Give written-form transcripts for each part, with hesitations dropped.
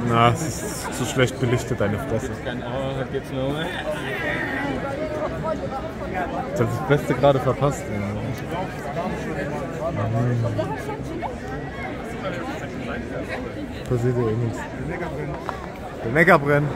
Na, es ist zu schlecht belichtet, deine Fresse. Geht's nur. Ich hab das Beste gerade verpasst. Ja. Passiert ja eh nichts. Der Neckar brennt.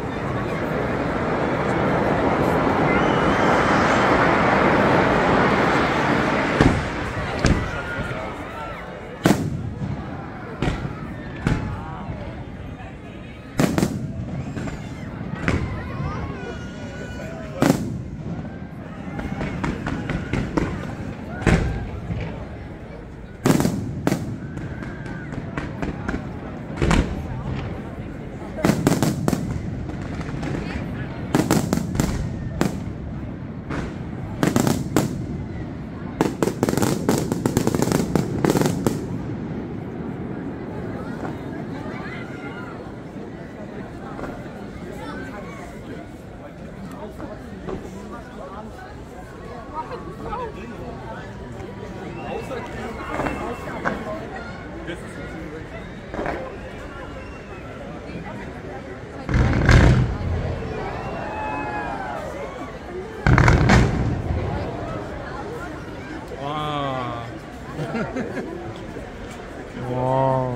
Wow.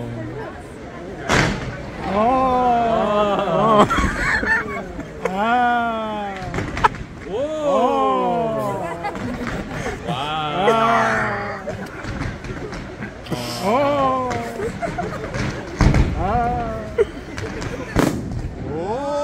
Oh. Oh. Ah. Oh. Wow. Oh.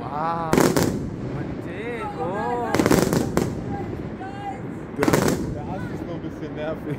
Ah. Der Ast ist nur ein bisschen nervig.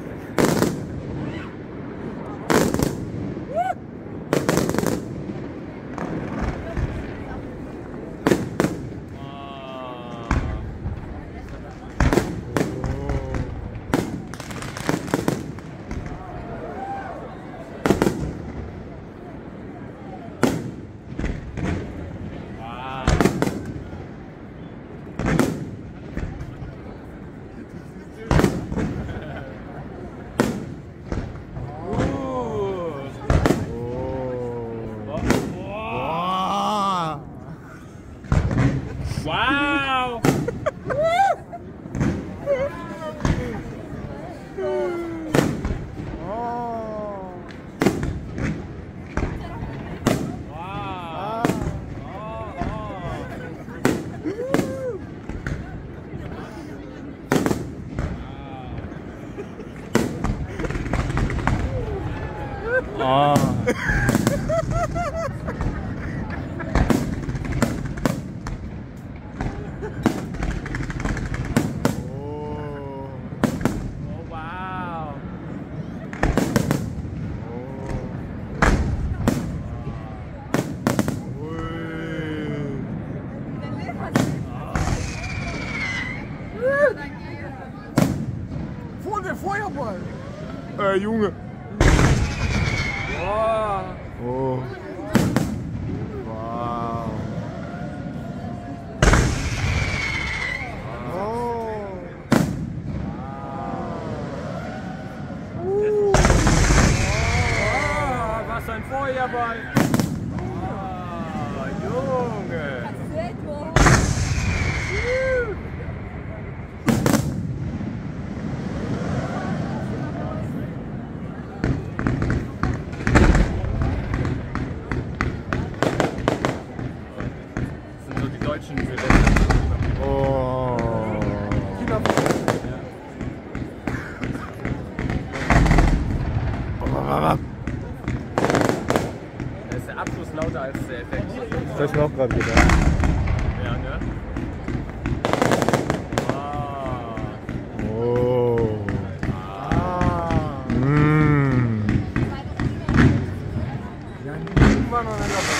Wow! Vor der Feuerball! Junge! Oh. Oh. Wow. Feuerball. Ah, Junge. Das sind so die deutschen Silvester. Oh. Da ist der Abschluss lauter als der Effekt. Das hast du mir auch gerade gedacht. Ja, ne? Ah. Oh. Ah. Mm. Ja, irgendwann noch ein Locker.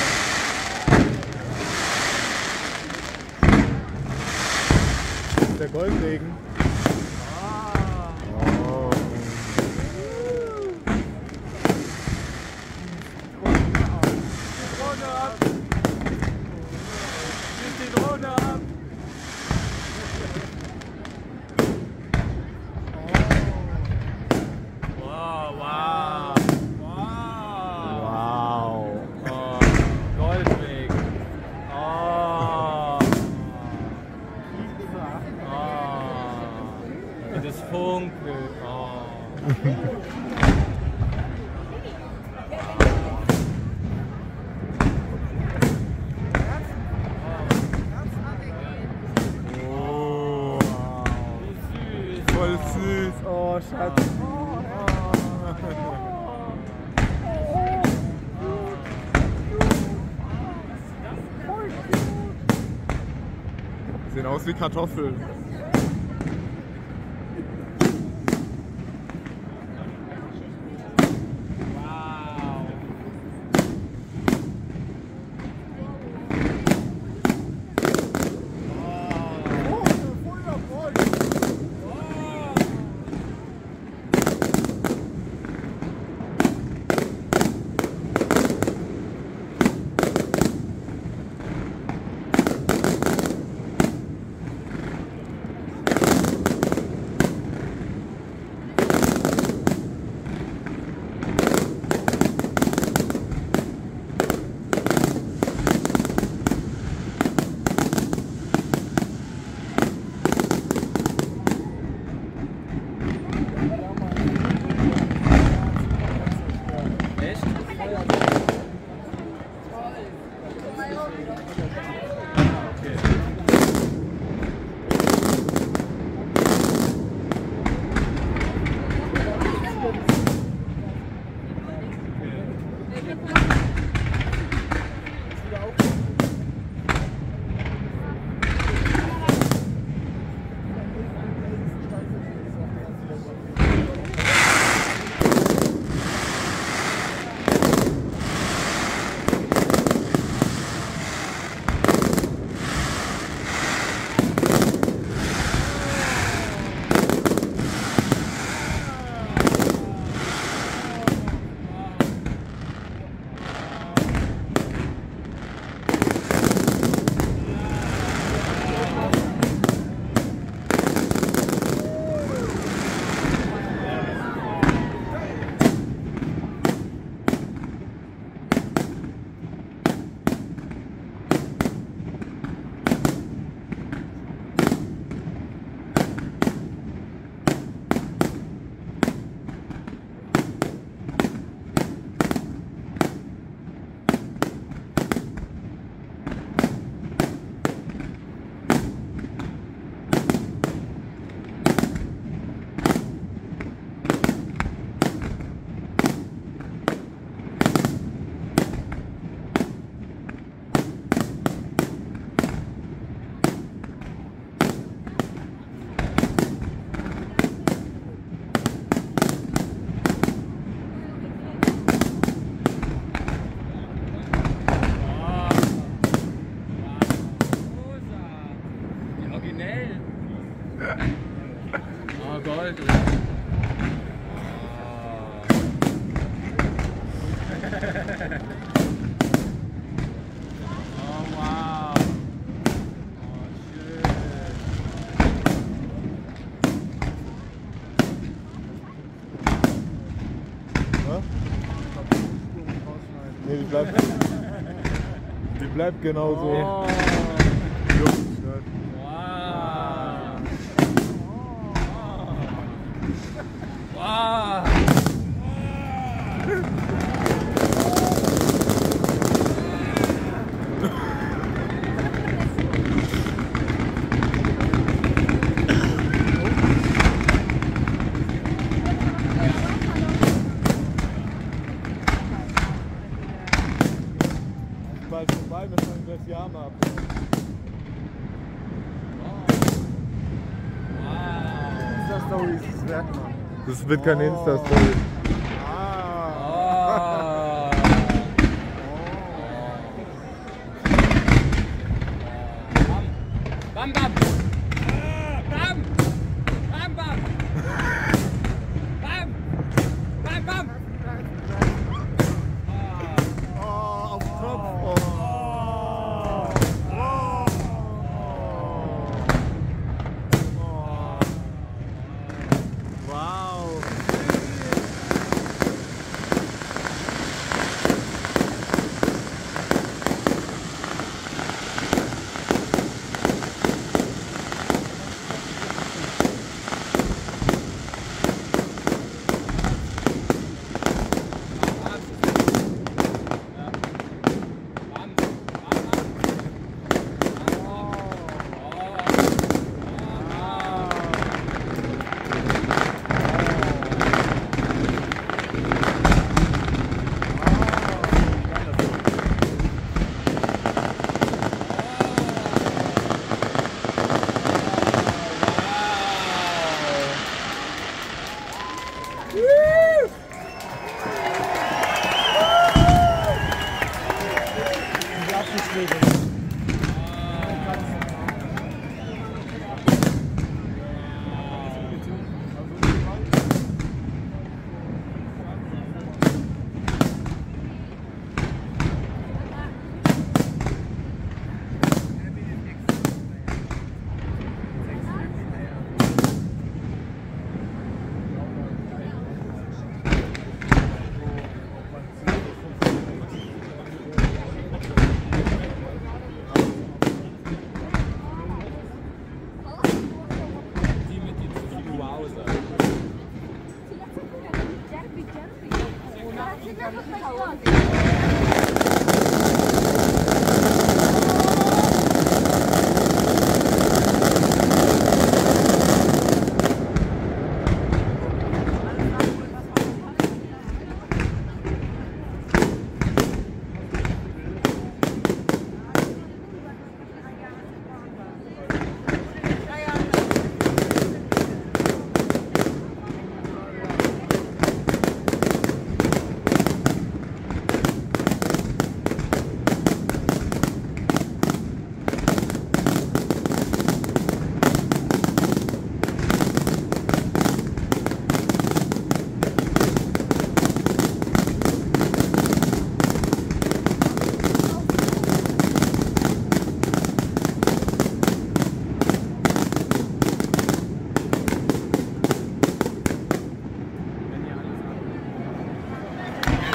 Der Goldregen. Ah. Oh. Drohne ab! Schieß die Drohne ab! Wow, wow! Wow! Wow. Oh, Goldweg! Oh! Oh! Wie das funkelt! Oh! Oh. Wie süß! Voll süß. Oh, Schatz. Sehen aus wie Kartoffeln. Gold. Oh, wow. Oh, schön. Ja? Die bleibt genauso. Oh. Wow. Bald vorbei, wir fangen das Jahr mal ab. Insta-Story ist es wert, Mann. Das wird keine Insta-Story. Bam, bam! Bam! Bam, bam! Bam! Bam, bam! Oh, auf den Tropf. Oh. Wow.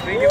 Ja?